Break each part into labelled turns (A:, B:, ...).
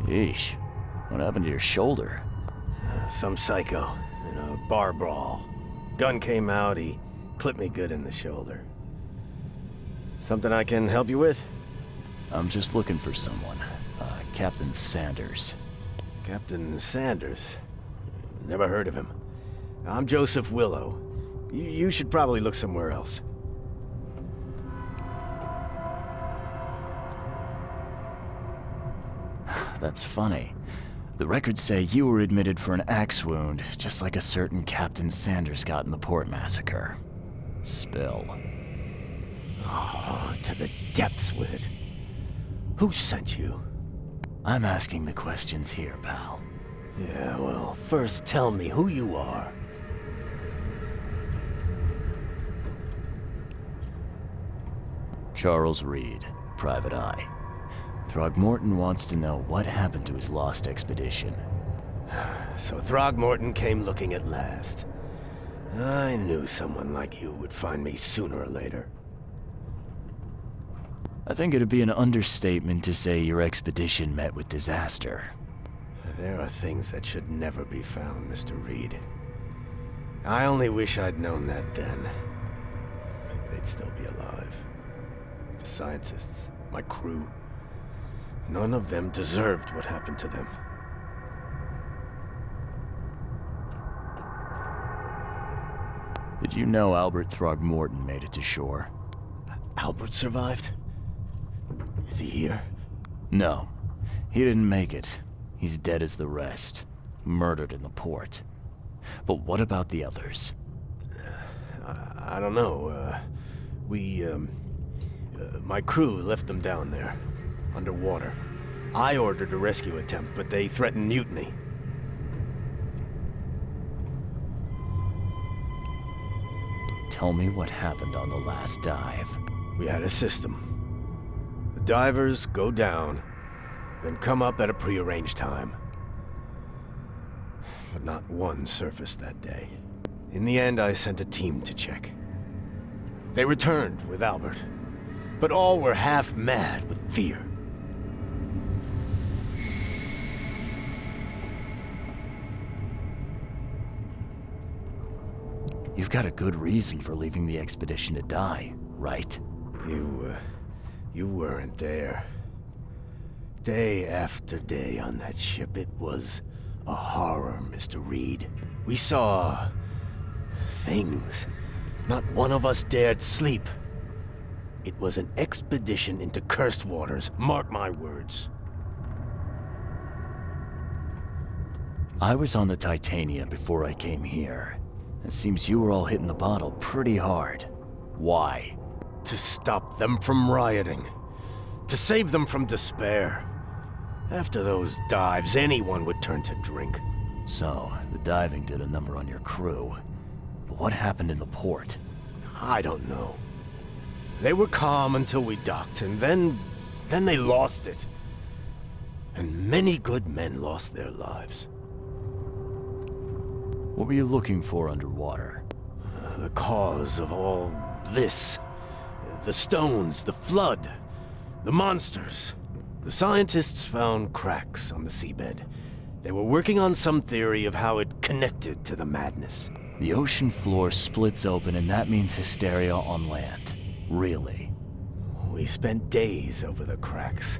A: Eesh. What happened to your shoulder?
B: Some psycho in a bar brawl. Gun came out, he clipped me good in the shoulder. Something I can help you with?
A: I'm just looking for someone. Captain Sanders.
B: Captain Sanders? Never heard of him. I'm Jospeh Willow. You should probably look somewhere else.
A: That's funny. The records say you were admitted for an axe wound, just like a certain Captain Sanders got in the port massacre. Spill.
B: Oh, to the depths with it. Who sent you?
A: I'm asking the questions here, pal.
B: Yeah, well, first tell me who you are.
A: Charles Reed, Private Eye. Throgmorton wants to know what happened to his lost expedition.
B: So Throgmorton came looking at last. I knew someone like you would find me sooner or later.
A: I think it'd be an understatement to say your expedition met with disaster.
B: There are things that should never be found, Mr. Reed. I only wish I'd known that then. Maybe they'd still be alive. The scientists, my crew, none of them deserved what happened to them.
A: Did you know Albert Throgmorton made it to shore?
B: Albert survived? Is he here?
A: No, he didn't make it. He's dead as the rest, murdered in the port. But what about the others?
B: I don't know. My crew left them down there, underwater. I ordered a rescue attempt, but they threatened mutiny.
A: Tell me what happened on the last dive.
B: We had a system. The divers go down, then come up at a prearranged time. But not one surfaced that day. In the end, I sent a team to check. They returned with Albert, but all were half mad with fear.
A: You've got a good reason for leaving the expedition to die, right?
B: You weren't there. Day after day on that ship, it was a horror, Mr. Reed. We saw things. Not one of us dared sleep. It was an expedition into cursed waters, mark my words.
A: I was on the Titania before I came here. It seems you were all hitting the bottle pretty hard. Why?
B: To stop them from rioting. To save them from despair. After those dives, anyone would turn to drink.
A: So, the diving did a number on your crew. But what happened in the port?
B: I don't know. They were calm until we docked, and then they lost it. And many good men lost their lives.
A: What were you looking for underwater?
B: The cause of all this. The stones, the flood, the monsters. The scientists found cracks on the seabed. They were working on some theory of how it connected to the madness.
A: The ocean floor splits open and that means hysteria on land. Really?
B: We spent days over the cracks.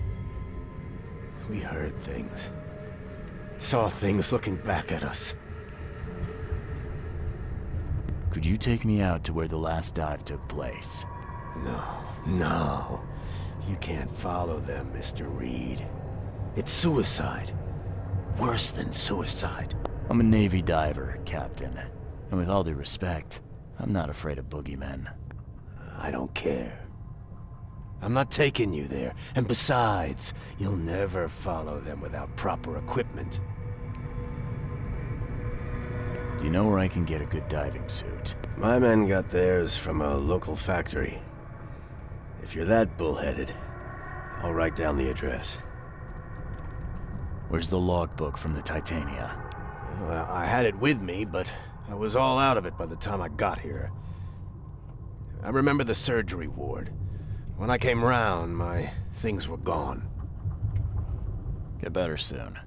B: We heard things. Saw things looking back at us.
A: Could you take me out to where the last dive took place?
B: No. You can't follow them, Mr. Reed. It's suicide. Worse than suicide.
A: I'm a Navy diver, Captain. And with all due respect, I'm not afraid of boogeymen.
B: I don't care. I'm not taking you there. And besides, you'll never follow them without proper equipment.
A: Do you know where I can get a good diving suit?
B: My men got theirs from a local factory. If you're that bullheaded, I'll write down the address.
A: Where's the logbook from the Titania?
B: Well, I had it with me, but I was all out of it by the time I got here. I remember the surgery ward. When I came round, my things were gone.
A: Get better soon.